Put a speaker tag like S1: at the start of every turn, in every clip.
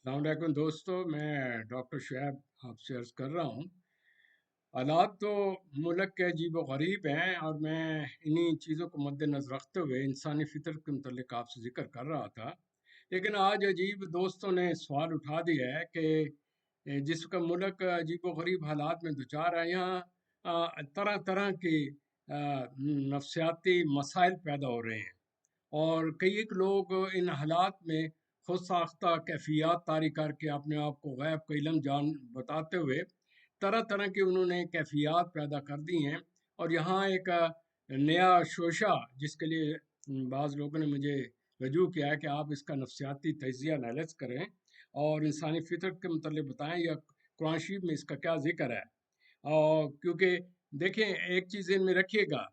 S1: السلام علیکم دوستو، میں ڈاکٹر شعیب آپ سے عرض کر رہا ہوں۔ حالات تو ملک کے عجیب و غریب ہیں، اور میں انہی چیزوں کو مد نظر رکھتے ہوئے انسانی فطرت کے متعلق آپ سے ذکر کر رہا تھا۔ لیکن آج عجیب دوستوں نے سوال اٹھا دیا ہے کہ جس کا ملک عجیب و غریب حالات میں دوچار ہے، یہاں طرح طرح کے نفسیاتی مسائل پیدا ہو رہے ہیں، اور کئی ایک لوگ ان حالات میں خود ساختہ کیفیات طاری کر کے اپنے آپ کو غیب کا علم جان بتاتے ہوئے طرح طرح کی انہوں نے کیفیات پیدا کر دی ہیں۔ اور یہاں ایک نیا شوشہ جس کے لیے بعض لوگوں نے مجھے رجوع کیا ہے کہ آپ اس کا نفسیاتی تجزیہ انالیز کریں اور انسانی فطرت کے متعلق بتائیں، یا قرآن شریف میں اس کا کیا ذکر ہے۔ اور کیونکہ دیکھیں، ایک چیز ان میں رکھیے گا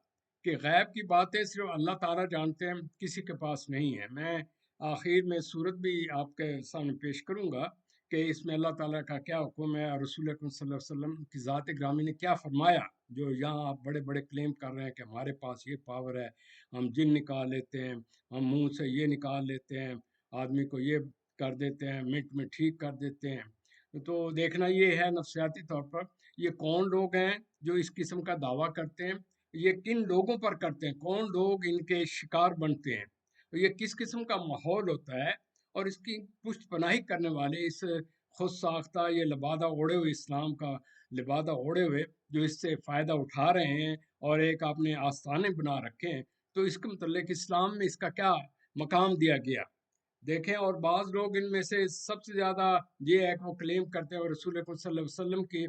S1: کہ غیب کی باتیں صرف اللہ تعالیٰ جانتے ہیں، کسی کے پاس نہیں ہے۔ میں آخر میں صورت بھی آپ کے سامنے پیش کروں گا کہ اس میں اللہ تعالیٰ کا کیا حکم ہے، اور رسول اکرم صلی اللہ علیہ وسلم کی ذات گرامی نے کیا فرمایا۔ جو یہاں آپ بڑے بڑے کلیم کر رہے ہیں کہ ہمارے پاس یہ پاور ہے، ہم جن نکال لیتے ہیں، ہم منہ سے یہ نکال لیتے ہیں، آدمی کو یہ کر دیتے ہیں، منٹ میں ٹھیک کر دیتے ہیں، تو دیکھنا یہ ہے نفسیاتی طور پر یہ کون لوگ ہیں جو اس قسم کا دعویٰ کرتے ہیں، یہ کن لوگوں پر کرتے ہیں، کون لوگ ان کے شکار بنتے ہیں، یہ کس قسم کا ماحول ہوتا ہے، اور اس کی پشت پناہی کرنے والے اس خود ساختہ یہ لبادہ اوڑھے ہوئے اسلام کا لبادہ اوڑھے ہوئے جو اس سے فائدہ اٹھا رہے ہیں اور ایک اپنے آستانے بنا رکھے ہیں، تو اس کے متعلق اسلام میں اس کا کیا مقام دیا گیا دیکھیں۔ اور بعض لوگ ان میں سے سب سے زیادہ یہ ہے کہ وہ کلیم کرتے ہیں اور رسول اکرم صلی اللہ علیہ وسلم کی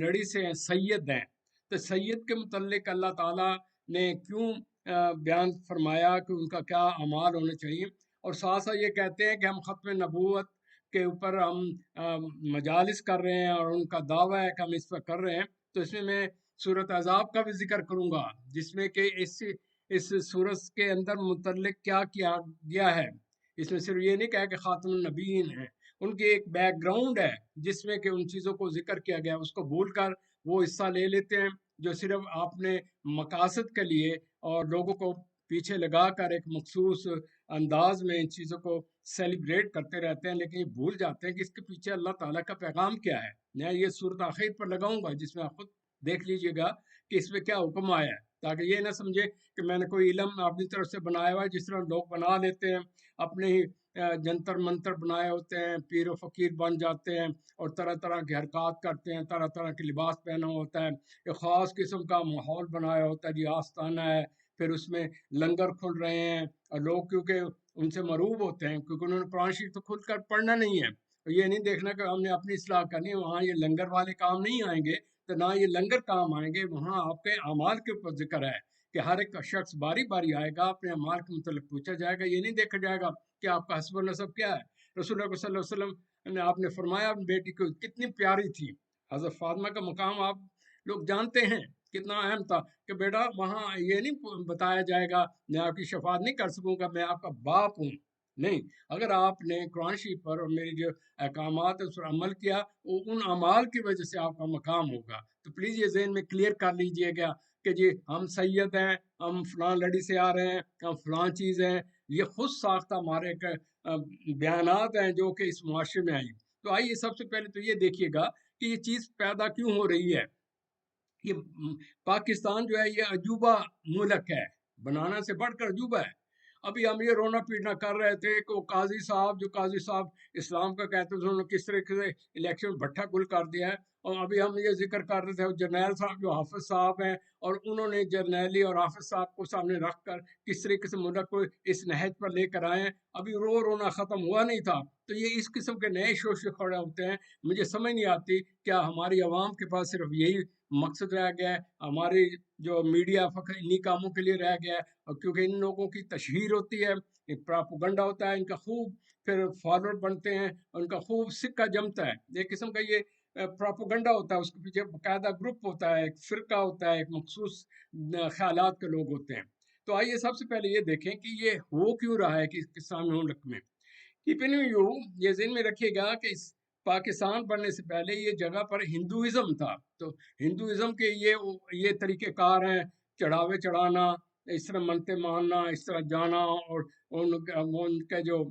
S1: لڑی سے ہیں، سید ہیں، تو سید کے متعلق اللہ تعالیٰ نے کیوں بیان فرمایا کہ ان کا کیا اعمال ہونے چاہیے، اور ساتھ ساتھ یہ کہتے ہیں کہ ہم ختم نبوت کے اوپر ہم مجالس کر رہے ہیں، اور ان کا دعویٰ ہے کہ ہم اس پر کر رہے ہیں۔ تو اس میں سورۃ احزاب کا بھی ذکر کروں گا، جس میں کہ اس سورت کے اندر متعلق کیا کیا گیا ہے۔ اس میں صرف یہ نہیں کہا کہ خاتم النبیین ہیں، ان کی ایک بیک گراؤنڈ ہے جس میں کہ ان چیزوں کو ذکر کیا گیا، اس کو بھول کر وہ حصہ لے لیتے ہیں جو صرف اپنے مقاصد کے لیے اور لوگوں کو پیچھے لگا کر ایک مخصوص انداز میں ان چیزوں کو سیلیبریٹ کرتے رہتے ہیں، لیکن یہ بھول جاتے ہیں کہ اس کے پیچھے اللہ تعالیٰ کا پیغام کیا ہے۔ میں یہ صورت آخر پر لگاؤں گا جس میں آپ خود دیکھ لیجئے گا کہ اس میں کیا حکم آیا ہے، تاکہ یہ نہ سمجھے کہ میں نے کوئی علم اپنی طرف سے بنایا ہوا ہے، جس طرح لوگ بنا لیتے ہیں، اپنے ہی جنتر منتر بنائے ہوتے ہیں، پیر و فقیر بن جاتے ہیں، اور طرح طرح کی حرکات کرتے ہیں، طرح طرح کے لباس پہنا ہوتا ہے، ایک خاص قسم کا ماحول بنایا ہوتا ہے، جی آستانہ ہے، پھر اس میں لنگر کھل رہے ہیں، اور لوگ کیونکہ ان سے مروب ہوتے ہیں، کیونکہ انہوں نے قرآن شریف تو کھل کر پڑھنا نہیں ہے، یہ نہیں دیکھنا کہ ہم نے اپنی اصلاح کرنی ہے، وہاں یہ لنگر والے کام نہیں آئیں گے، تو نہ یہ لنگر کام آئیں گے، وہاں آپ کے اعمال کے اوپر ذکر ہے کہ ہر ایک شخص باری باری آئے گا، اپنے اعمال کے متعلق پوچھا جائے گا، یہ نہیں دیکھا جائے گا کہ آپ کا حسب و نسب کیا ہے۔ رسول اللہ صلی اللہ علیہ وسلم نے آپ نے فرمایا اپنی بیٹی کو کتنی پیاری تھی، حضرت فاطمہ کا مقام آپ لوگ جانتے ہیں کتنا اہم تھا، کہ بیٹا وہاں یہ نہیں بتایا جائے گا میں آپ کی شفاعت نہیں کر سکوں گا، میں آپ کا باپ ہوں، نہیں، اگر آپ نے قرآن شریف پر اور میری جو احکامات ہے اس پر عمل کیا، وہ ان اعمال کی وجہ سے آپ کا مقام ہوگا۔ تو پلیز یہ ذہن میں کلیئر کر لیجئے گا کہ جی ہم سید ہیں، ہم فلاں لڑی سے آ رہے ہیں، ہم فلاں چیز ہیں، یہ خود ساختہ ہمارے بیانات ہیں جو کہ اس معاشرے میں آئی۔ تو آئیے سب سے پہلے تو یہ دیکھیے گا کہ یہ چیز پیدا کیوں ہو رہی ہے۔ یہ پاکستان جو ہے یہ عجوبہ ملک ہے، بنانا سے بڑھ کر عجوبہ ہے۔ ابھی ہم یہ رونا پیٹنا کر رہے تھے کہ وہ قاضی صاحب جو قاضی صاحب اسلام کا کہتے ہیں، انہوں نے کس طریقے سے الیکشن بھٹا گل کر دیا ہے، اور ابھی ہم یہ ذکر کر رہے تھے جرنیل صاحب جو حافظ صاحب ہیں، اور انہوں نے جرنیلی اور حافظ صاحب کو سامنے رکھ کر کس طریقے سے ملک کو اس نہج پر لے کر آئے ہیں، ابھی رونا ختم ہوا نہیں تھا۔ تو یہ اس قسم کے نئے شوشے کھڑے ہوتے ہیں، مجھے سمجھ نہیں آتی کیا ہماری عوام کے پاس صرف یہی مقصد رہ گیا ہے، ہماری جو میڈیا فقط انہی کاموں کے لیے رہ گیا ہے، اور کیونکہ ان لوگوں کی تشہیر ہوتی ہے، پراپوگنڈا ہوتا ہے، ان کا خوب پھر فالوور بنتے ہیں، ان کا خوب سکہ جمتا ہے، ایک قسم کا یہ پراپوگنڈا ہوتا ہے، اس کے پیچھے باقاعدہ گروپ ہوتا ہے، ایک فرقہ ہوتا ہے، ایک مخصوص خیالات کے لوگ ہوتے ہیں۔ تو آئیے سب سے پہلے یہ دیکھیں کہ یہ ہو کیوں رہا ہے کہ اس سامنے ملک میں۔ کیپنگ یو یہ ذہن میں رکھیے گا کہ اس پاکستان بننے سے پہلے یہ جگہ پر ہندوازم تھا، تو ہندوازم کے یہ طریقہ کار ہیں، چڑھاوے چڑھانا، اس طرح منتے ماننا، اس طرح جانا، اور ان کے جو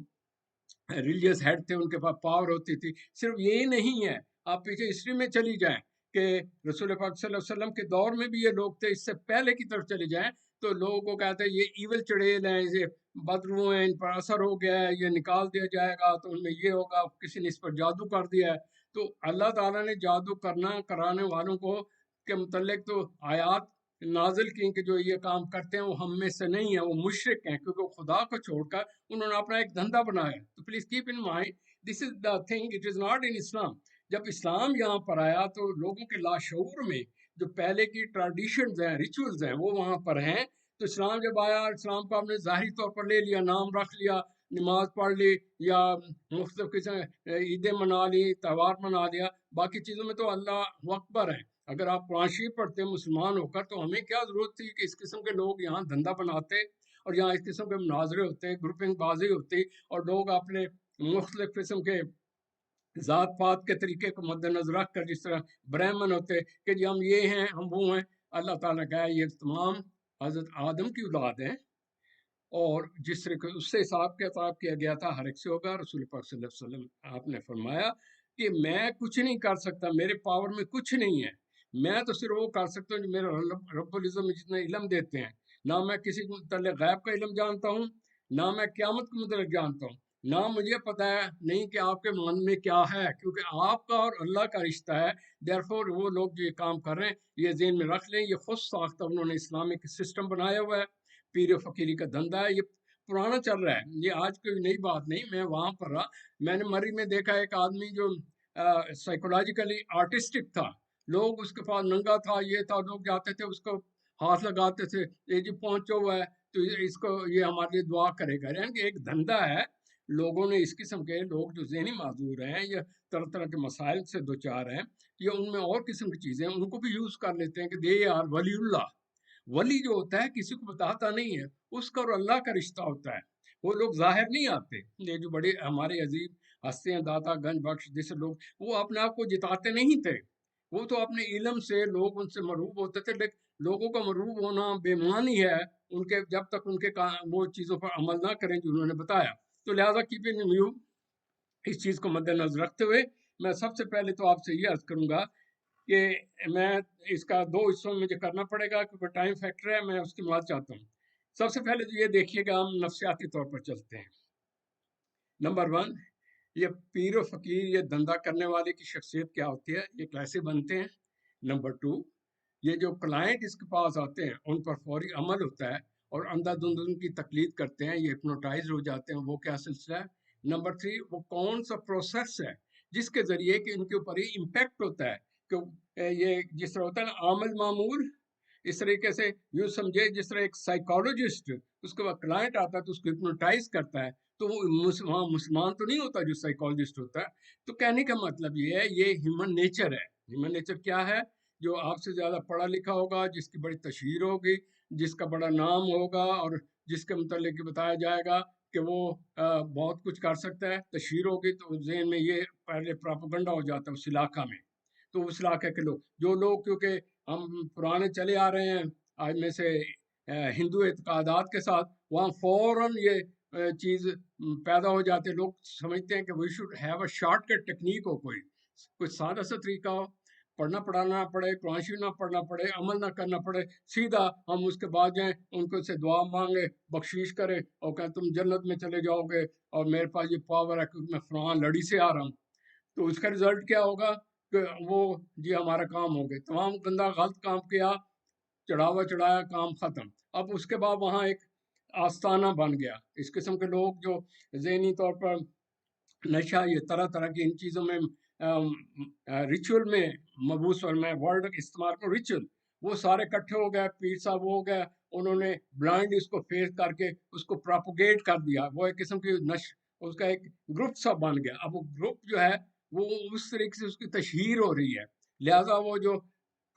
S1: ریلیجس ہیڈ تھے، ان کے پاس پاور ہوتی تھی. صرف یہی نہیں ہے، آپ پیچھے ہسٹری میں چلی جائیں کہ رسول پاک صلی اللہ علیہ وسلم کے دور میں بھی یہ لوگ تھے. اس سے پہلے کی طرف چلے جائیں تو لوگوں کو کہتے ہیں یہ ایول چڑیل ہیں، یہ بدرو ہیں، ان پر اثر ہو گیا ہے، یہ نکال دیا جائے گا تو ان میں یہ ہوگا، کسی نے اس پر جادو کر دیا ہے. تو اللہ تعالیٰ نے جادو کرانے والوں کو کے متعلق تو آیات نازل کی کہ جو یہ کام کرتے ہیں وہ ہم میں سے نہیں ہیں، وہ مشرک ہیں، کیونکہ وہ خدا کو چھوڑ کر انہوں نے اپنا ایک دھندا بنایا. تو please keep in mind this is the thing, it is not in Islam. جب اسلام یہاں پر آیا تو لوگوں کے لاشعور میں جو پہلے کی ٹریڈیشنز ہیں، ریچولز ہیں، وہ وہاں پر ہیں. تو اسلام جب آیا، اسلام کو آپ نے ظاہری طور پر لے لیا، نام رکھ لیا، نماز پڑھ لی یا مختلف قسم عیدیں منا لی، تہوار منا لیا، باقی چیزوں میں تو اللہ اکبر ہے. اگر آپ قرآن شریف پڑھتے ہیں مسلمان ہو کر تو ہمیں کیا ضرورت تھی کہ اس قسم کے لوگ یہاں دھندا بناتے اور یہاں اس قسم کے مناظرے ہوتے، گروپنگ بازی ہوتی، اور لوگ اپنے مختلف قسم کے ذات پات کے طریقے کو مد نظر رکھ کر، جس طرح برہمن ہوتے کہ جی ہم یہ ہیں، ہم وہ ہیں. اللہ تعالیٰ کا یہ تمام حضرت آدم کی اولاد ہیں، اور جس طرح اس سے حساب کتاب کیا گیا تھا ہر ایک سے ہوگا. رسول پاک صلی اللہ علیہ وسلم آپ نے فرمایا کہ میں کچھ نہیں کر سکتا، میرے پاور میں کچھ نہیں ہے، میں تو صرف وہ کر سکتا ہوں جو میرے رب العزت میں جتنے علم دیتے ہیں. نہ میں کسی کو متعلق غیب کا علم جانتا ہوں، نہ میں قیامت کے متعلق جانتا ہوں، نہ مجھے پتا ہے نہیں کہ آپ کے من میں کیا ہے، کیونکہ آپ کا اور اللہ کا رشتہ ہے. دیئرفور وہ لوگ جو یہ کام کر رہے ہیں یہ ذہن میں رکھ لیں، یہ خود ساختہ انہوں نے اسلامک سسٹم بنایا ہوا ہے، پیر و فقیری کا دھندا ہے، یہ پرانا چل رہا ہے، یہ آج کوئی نئی بات نہیں. میں وہاں پر رہا، میں نے مری میں دیکھا ایک آدمی جو سائیکولوجیکلی آرٹسٹک تھا، لوگ اس کے پاس ننگا تھا، یہ تھا، لوگ جاتے تھے اس کو ہاتھ لگاتے تھے، یہ جی پہنچا ہوا ہے تو اس کو یہ ہمارے لیے دعا کرے گا. یعنی کہ ایک دھندا ہے. لوگوں نے اس قسم کے لوگ جو ذہنی معذور ہیں یا طرح طرح کے مسائل سے دوچار ہیں یا ان میں اور قسم کی چیزیں ہیں، ان کو بھی یوز کر لیتے ہیں کہ دے آر ولی اللہ. ولی جو ہوتا ہے کسی کو بتاتا نہیں ہے، اس کا اور اللہ کا رشتہ ہوتا ہے. وہ لوگ ظاہر نہیں آتے. یہ جو بڑے ہمارے عظیم ہستے ہیں، داتا گنج بخش جیسے لوگ، وہ اپنے آپ کو جتاتے نہیں تھے، وہ تو اپنے علم سے لوگ ان سے مروب ہوتے تھے. لیکن لوگوں کا مروب ہونا بے معنی ہے ان کے، جب تک ان کے وہ چیزوں پر عمل نہ کریں جو انہوں نے بتایا. تو لہٰذا کیپنگ یو، اس چیز کو مد نظر رکھتے ہوئے میں سب سے پہلے تو آپ سے یہ عرض کروں گا کہ میں اس کا دو حصوں میں مجھے کرنا پڑے گا کیونکہ ٹائم فیکٹر ہے، میں اس کی بات چاہتا ہوں. سب سے پہلے تو یہ دیکھیے گا، ہم نفسیاتی طور پر چلتے ہیں. نمبر ون، یہ پیر و فقیر، یہ دھندا کرنے والے کی شخصیت کیا ہوتی ہے، یہ کیسے بنتے ہیں. نمبر ٹو، یہ جو کلائنٹ اس کے پاس آتے ہیں ان پر فوری عمل ہوتا ہے اور اندھا دھند ان کی تقلید کرتے ہیں، یہ ہپنوٹائز ہو جاتے ہیں، وہ کیا سلسلہ ہے. نمبر تھری، وہ کون سا پروسیس ہے جس کے ذریعے کہ ان کے اوپر ہی امپیکٹ ہوتا ہے کہ یہ جس طرح ہوتا ہے نا عامل معمول، اس طریقے سے یوں سمجھے جس طرح ایک سائیکالوجسٹ اس کے بعد کلائنٹ آتا ہے تو اس کو ہپنوٹائز کرتا ہے، تو وہ وہاں مسلمان تو نہیں ہوتا جو سائیکالوجسٹ ہوتا ہے. تو کہنے کا مطلب یہ ہے، یہ ہیومن نیچر ہے. ہیومن نیچر کیا ہے؟ جو آپ سے زیادہ پڑھا لکھا ہوگا، جس کی بڑی تشہیر ہوگی، جس کا بڑا نام ہوگا اور جس کے متعلق بتایا جائے گا کہ وہ بہت کچھ کر سکتا ہے، تشہیر ہوگی تو ذہن میں یہ پہلے پراپوگنڈا ہو جاتا ہے اس علاقہ میں. تو اس علاقے کے لوگ، جو لوگ کیونکہ ہم پرانے چلے آ رہے ہیں آج میں سے ہندو اعتقادات کے ساتھ، وہاں فوراً یہ چیز پیدا ہو جاتے. لوگ سمجھتے ہیں کہ we should have a short cut technique ہو، کوئی سادہ سا طریقہ ہو، پڑھنا پڑھانا نہ پڑے، قرآن شریف نہ پڑھنا پڑے، عمل نہ کرنا پڑے، سیدھا ہم اس کے بعد جائیں ان کو سے دعا مانگے، بخشیش کرے اور کہیں تم جنت میں چلے جاؤ گے اور میرے پاس یہ پاور ہے کیونکہ میں فلاں لڑی سے آ رہا ہوں. تو اس کا رزلٹ کیا ہوگا کہ وہ جی ہمارا کام ہو گئے، تمام گندا غلط کام کیا، چڑھاوا چڑھایا، کام ختم. اب اس کے بعد وہاں ایک آستانہ بن گیا. اس قسم کے لوگ جو ذہنی طور پر نشہ، یہ طرح طرح کی ان چیزوں میں ریچول میں مبوس، اور میں ورڈ استعمال کروں ریچول، وہ سارے کٹھے ہو گئے، پیر صاحب ہو گئے، انہوں نے بلائنڈ اس کو فیس کر کے اس کو پراپوگیٹ کر دیا. وہ ایک قسم کی اس کا ایک گروپ سا بن گیا. اب وہ گروپ جو ہے وہ اس طریقے سے اس کی تشہیر ہو رہی ہے. لہذا وہ جو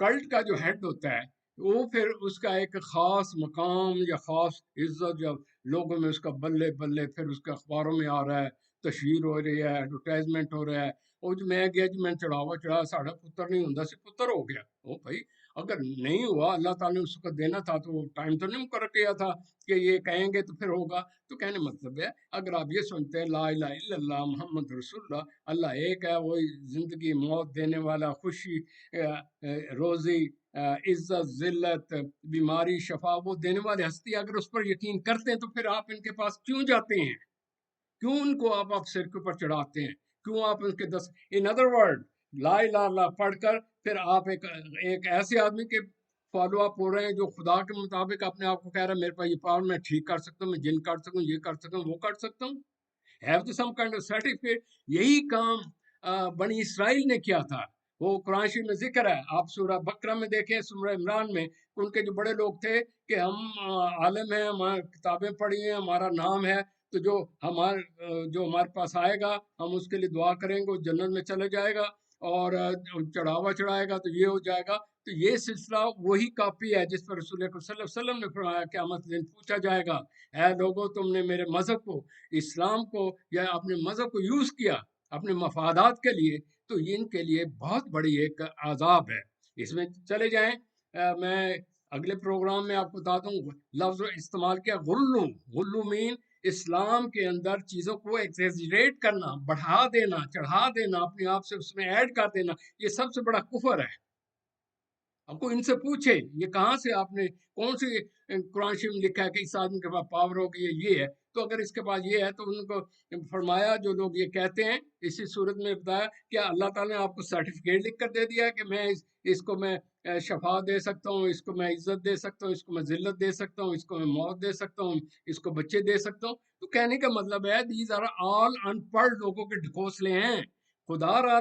S1: کلٹ کا جو ہیڈ ہوتا ہے وہ پھر اس کا ایک خاص مقام یا خاص عزت جب لوگوں میں اس کا بلے بلے، پھر اس کے اخباروں میں آ رہا ہے، تشہیر ہو رہی ہے، ایڈورٹائزمنٹ ہو رہا ہے. وہ جو میں گیا جی میں چڑھاوا چڑھایا، ساڑھا پتر نہیں ہوں سی پتر ہو گیا. او بھائی اگر نہیں ہوا، اللہ تعالیٰ نے اس کو دینا تھا تو ٹائم تو نہیں مقرر کیا تھا کہ یہ کہیں گے تو پھر ہوگا. تو کہنے مطلب ہے اگر آپ یہ سنتے ہیں لا الہ الا اللہ محمد رسول اللہ، اللہ ایک ہے، وہی زندگی موت دینے والا، خوشی روزی عزت ذلت بیماری شفا وہ دینے والی ہستی، اگر اس پر یقین کرتے ہیں تو پھر آپ ان کے پاس کیوں جاتے ہیں؟ کیوں ان کو آپ سر کے اوپر چڑھاتے ہیں؟ کیوں آپ ان کے ان ادر ورڈ لا الہ الا اللہ پڑھ کر پھر آپ ایک ایسے آدمی کے فالو اپ ہو رہے ہیں جو خدا کے مطابق اپنے آپ کو کہہ رہا ہے میرے پاس یہ پاور، میں ٹھیک کر سکتا ہوں، میں جن کر سکتا ہوں، یہ کر سکتا ہوں، وہ کر سکتا ہوں. Have to some kind of certificate. یہی کام بنی اسرائیل نے کیا تھا. وہ قرآن شریف میں ذکر ہے، آپ سورہ بقرہ میں دیکھیں، سورہ عمران میں، ان کے جو بڑے لوگ تھے کہ ہم عالم ہیں، ہمارے کتابیں پڑھی ہیں، ہمارا نام ہے، تو جو ہمارے پاس آئے گا ہم اس کے لیے دعا کریں گے، وہ جنت میں چلے جائے گا، اور چڑھاوا چڑھائے گا تو یہ ہو جائے گا. تو یہ سلسلہ وہی کاپی ہے جس پر رسول اکرم صلی اللہ علیہ وسلم نے فرمایا قیامت دن پوچھا جائے گا، اے لوگوں تم نے میرے مذہب کو، اسلام کو، یا اپنے مذہب کو یوز کیا اپنے مفادات کے لیے، تو ان کے لیے بہت بڑی ایک عذاب ہے. اس میں چلے جائیں. میں اگلے پروگرام میں آپ کو بتا دوں، لفظ استعمال کیا غلو. غلو مین اسلام کے اندر چیزوں کو ایگزیجریٹ کرنا، بڑھا دینا، چڑھا دینا، اپنے آپ سے اس میں ایڈ کر دینا، یہ سب سے بڑا کفر ہے. اب کو ان سے پوچھے یہ کہاں سے آپ نے کون سی قرآن شریف میں لکھا ہے کہ اس آدمی کے پاس پاور ہوگی یہ ہے. تو اگر اس کے پاس یہ ہے تو ان کو فرمایا، جو لوگ یہ کہتے ہیں اسی صورت میں بتایا کہ اللہ تعالیٰ نے آپ کو سرٹیفکیٹ لکھ کر دے دیا کہ میں اس کو میں شفا دے سکتا ہوں، اس کو میں عزت دے سکتا ہوں، اس کو میں ذلت دے سکتا ہوں، اس کو میں موت دے سکتا ہوں، اس کو بچے دے سکتا ہوں. تو کہنے کا مطلب ہے دیز آر آل ان پڑھ لوگوں کے ڈھکوسلے ہیں. خدا را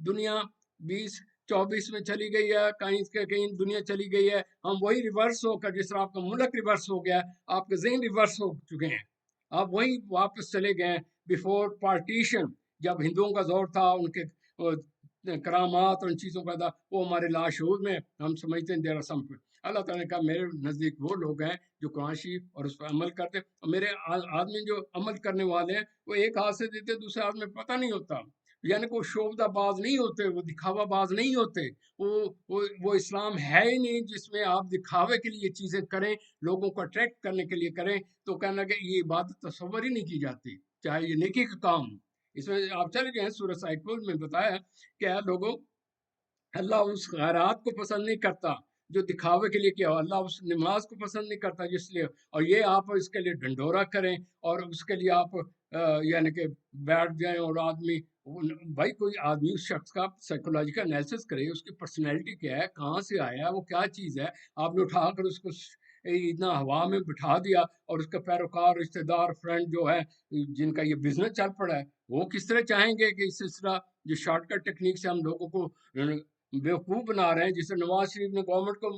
S1: دنیا 2024 میں چلی گئی ہے، کہیں دنیا چلی گئی ہے. ہم وہی ریورس ہو کر، جس طرح آپ کا ملک ریورس ہو گیا، آپ کے ذہن ریورس ہو چکے ہیں، آپ وہی واپس چلے گئے بیفور پارٹیشن. جب ہندوؤں کا زور تھا، ان کے کرامات اور ان چیزوں کا تھا، وہ ہمارے لاشعور میں ہم سمجھتے ہیں دیر سم. اللہ تعالیٰ نے کہا میرے نزدیک وہ لوگ ہیں جو قرآن شریف اور اس پر عمل کرتے. میرے آدمی جو عمل کرنے والے ہیں وہ ایک ہاتھ سے دیتے، دوسرے ہاتھ میں پتہ نہیں ہوتا. یعنی کہ وہ شوبدہ باز نہیں ہوتے، وہ دکھاوا باز نہیں ہوتے. وہ اسلام ہے ہی نہیں جس میں آپ دکھاوے کے لیے چیزیں کریں، لوگوں کو اٹریکٹ کرنے کے لیے کریں. تو کہنا کہ یہ عبادت تصور ہی نہیں کی جاتی، چاہے یہ نیکی کا کام. اس میں آپ چلے گئے سورہ سائیکل میں بتایا کہ لوگوں، اللہ اس خیرات کو پسند نہیں کرتا جو دکھاوے کے لیے کیا ہو. اللہ اس نماز کو پسند نہیں کرتا جس لیے، اور یہ آپ اس کے لیے ڈنڈورا کریں اور اس کے لیے آپ یعنی کہ بیٹھ جائیں. اور آدمی، بھائی کوئی آدمی اس شخص کا سائیکولوجیکل انالیسس کرے، اس کی پرسنالٹی کیا ہے، کہاں سے آیا ہے، وہ کیا چیز ہے. آپ نے اٹھا کر اس کو اتنا ہوا میں بٹھا دیا، اور اس کا پیروکار، رشتہ دار، فرینڈ جو ہے جن کا یہ بزنس چل پڑا ہے، وہ کس طرح چاہیں گے کہ اس سلسلہ جو شارٹ کٹ ٹیکنیک سے ہم لوگوں کو بیوقوف بنا رہے ہیں، جسے نواز شریف نے گورنمنٹ کو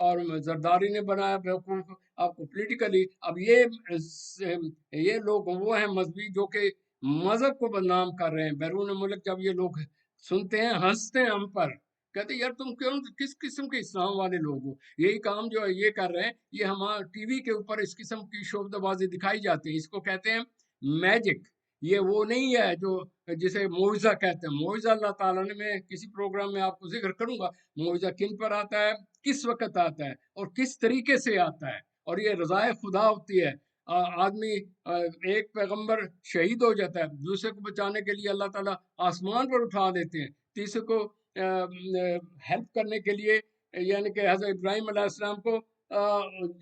S1: اور زرداری نے بنایا بیوقوف آپ کو پولیٹیکلی. اب یہ لوگ وہ ہیں مذہبی جو کہ مذہب کو بدنام کر رہے ہیں بیرون ملک. جب یہ لوگ سنتے ہیں ہنستے ہیں ہم پر، کہتے ہیں یار تم کس قسم کے اسلام والے لوگ ہو. یہی کام جو یہ کر رہے ہیں، یہ ہمارا ٹی وی کے اوپر اس قسم کی شعبدہ بازی دکھائی جاتی ہے. اس کو کہتے ہیں میجک. یہ وہ نہیں ہے جو جسے معجزہ کہتے ہیں. معجزہ اللہ تعالیٰ نے، میں کسی پروگرام میں آپ کو ذکر کروں گا معجزہ کن پر آتا ہے، کس وقت آتا ہے، اور کس طریقے سے آتا ہے. اور یہ رضائے خدا ہوتی ہے. آدمی ایک پیغمبر شہید ہو جاتا ہے، دوسرے کو بچانے کے لیے اللہ تعالیٰ آسمان پر اٹھا دیتے ہیں، تیسرے کو ہیلپ کرنے کے لیے، یعنی کہ حضرت ابراہیم علیہ السلام کو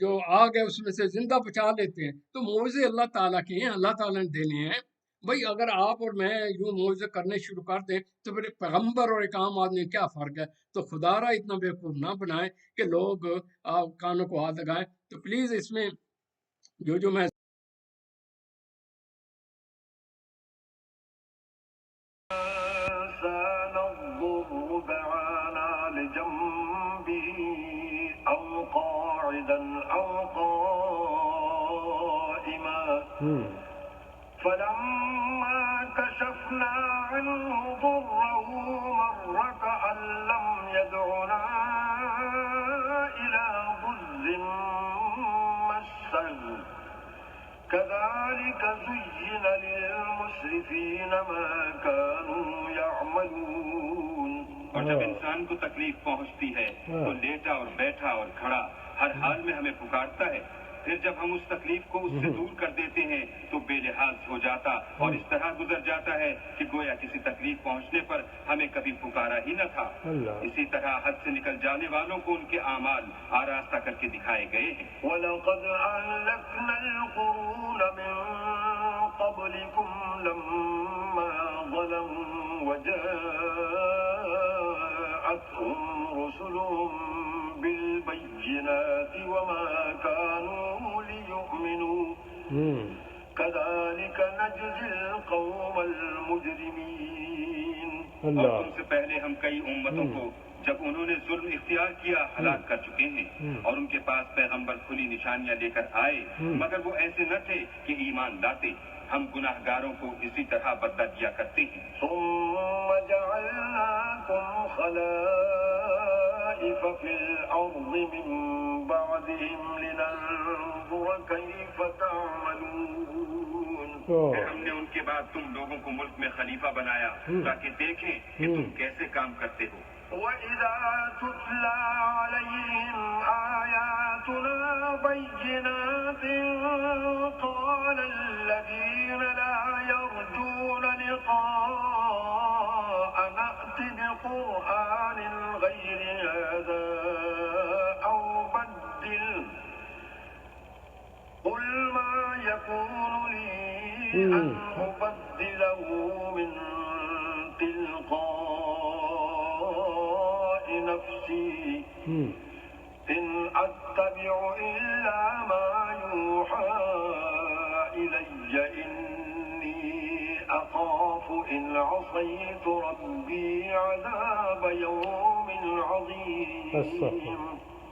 S1: جو آگ ہے اس میں سے زندہ بچا لیتے ہیں. تو معجزے اللہ تعالیٰ کے ہیں، اللہ تعالیٰ نے دینے ہیں. بھائی اگر آپ اور میں یوں معجزے کرنے شروع کر دیں تو پھر ایک پیغمبر اور ایک عام آدمی کیا فرق ہے. تو خدا را اتنا بیوقوف نہ بنائیں کہ لوگ کانوں کو ہاتھ لگائیں. تو پلیز اس میں جو میں
S2: فلما كشفنا عنه ضره مر كأن لم يدعنا إلى ضر مسه كذلك زين للمسرفين ما كانوا يعملون.
S3: جب انسان کو تکلیف پہنچتی ہے تو لیٹا اور بیٹھا اور کھڑا ہر حال میں ہمیں پکارتا ہے. پھر جب ہم اس تکلیف کو اس سے دور کر دیتے ہیں تو بے لحاظ ہو جاتا اور اس طرح گزر جاتا ہے کہ گویا کسی تکلیف پہنچنے پر ہمیں کبھی پکارا ہی نہ تھا. اسی طرح حد سے نکل جانے والوں کو ان کے اعمال آراستہ کر کے دکھائے گئے ہیں.
S2: وَلَقَدْ أَهْلَكْنَا الْقُرُونَ مِن قَبْلِكُمْ لَمَّا ظَلَمُوا وَجَاءَتْهُمْ رُسُلُهُم بِالْبَيِّنَاتِ وَمَا كَانُوا لِيُؤْمِنُوا كَذَلِكَ نَجْزِي الْقَوْمَ الْمُجْرِمِينَ.
S3: اور تم سے پہلے ہم کئی امتوں کو جب انہوں نے ظلم اختیار کیا ہلاک کر چکے ہیں اور ان کے پاس پیغمبر کھلی نشانیاں لے کر آئے مگر وہ ایسے نہ تھے کہ ایمان لاتے. ہم گناہ گاروں کو اسی طرح بدلہ دیا کرتے ہیں.
S2: ثم جعلناكم خلائف في الأرض من بعدهم لننظر كيف تعملون.
S3: پھر ہم نے ان کے بعد تم لوگوں کو ملک میں خلیفہ بنایا تاکہ دیکھیں کہ تم کیسے کام کرتے ہو.
S2: وَإِذَا تُتْلَى عَلَيْهِمْ آيَاتُنَا بَيِّنَاتٍ قَالَ الَّذِينَ لَا يَرْجُونَ لِقَاءَنَا ائْتِ بِقُرْآنٍ غَيْرِ هَذَا أَوْ بَدِّلْهُ قُلْ مَا يَكُونُ لِي أَنْ أُبَدِّلَهُ مِنْ تِلْقَاءِ نَفْسِي إِنْ أَتَّبِعُ إِلَّا مَا يُوحَى إِلَيَّ إِنِّي أَخَافُ إِنْ عَصَيْتُ رَبِّي عَذَابَ يَوْمٍ عَظِيمٍ.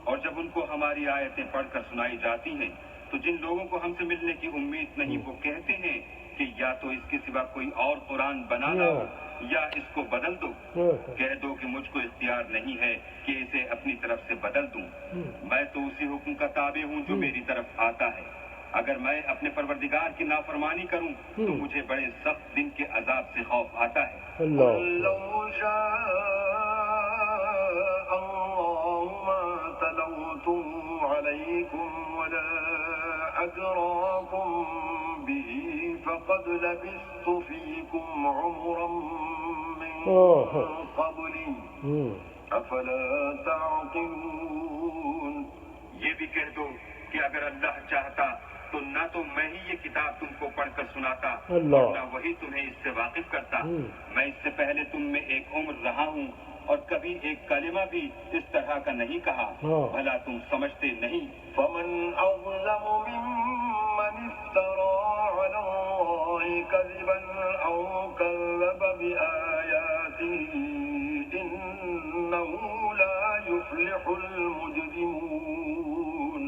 S3: اور جب ان کو ہماری آیتیں پڑھ کر سنائی جاتی ہیں تو جن لوگوں کو ہم سے ملنے کی امید نہیں وہ کہتے ہیں کہ یا تو اس کے سوا کوئی اور قرآن بنا لاؤ یا اس کو بدل دو. کہہ دو کہ مجھ کو اختیار نہیں ہے کہ اسے اپنی طرف سے بدل دوں. میں تو اسی حکم کا تابع ہوں جو میری طرف آتا ہے. اگر میں اپنے پروردگار کی نافرمانی کروں تو مجھے بڑے سخت دن کے عذاب سے خوف آتا ہے.
S2: لو شاء الله ما تلوته عليكم ولا أدراكم به فقد لبثت فيكم عمرا من قبلي أفلا تعقلون.
S3: یہ بھی کہہ دو کہ اگر اللہ چاہتا تو نہ تو میں ہی یہ کتاب تم کو پڑھ کر سناتا اور نہ وہی تمہیں اس سے واقف کرتا. میں اس سے پہلے تم میں ایک عمر رہا ہوں اور کبھی ایک کلمہ بھی اس طرح کا نہیں کہا. بھلا تم سمجھتے نہیں؟
S2: فمن أظلم ممن افترى على الله كذبا أو كذب بآياته إنه لا يفلح المجرمون.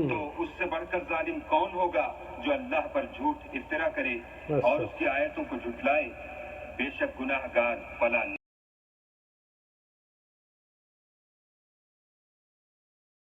S3: تو اس سے بڑھ کر ظالم کون ہوگا جو اللہ پر جھوٹ افترا کرے اور اس کی آیتوں کو جھٹلائے؟ بے شک گناہ گار فلاں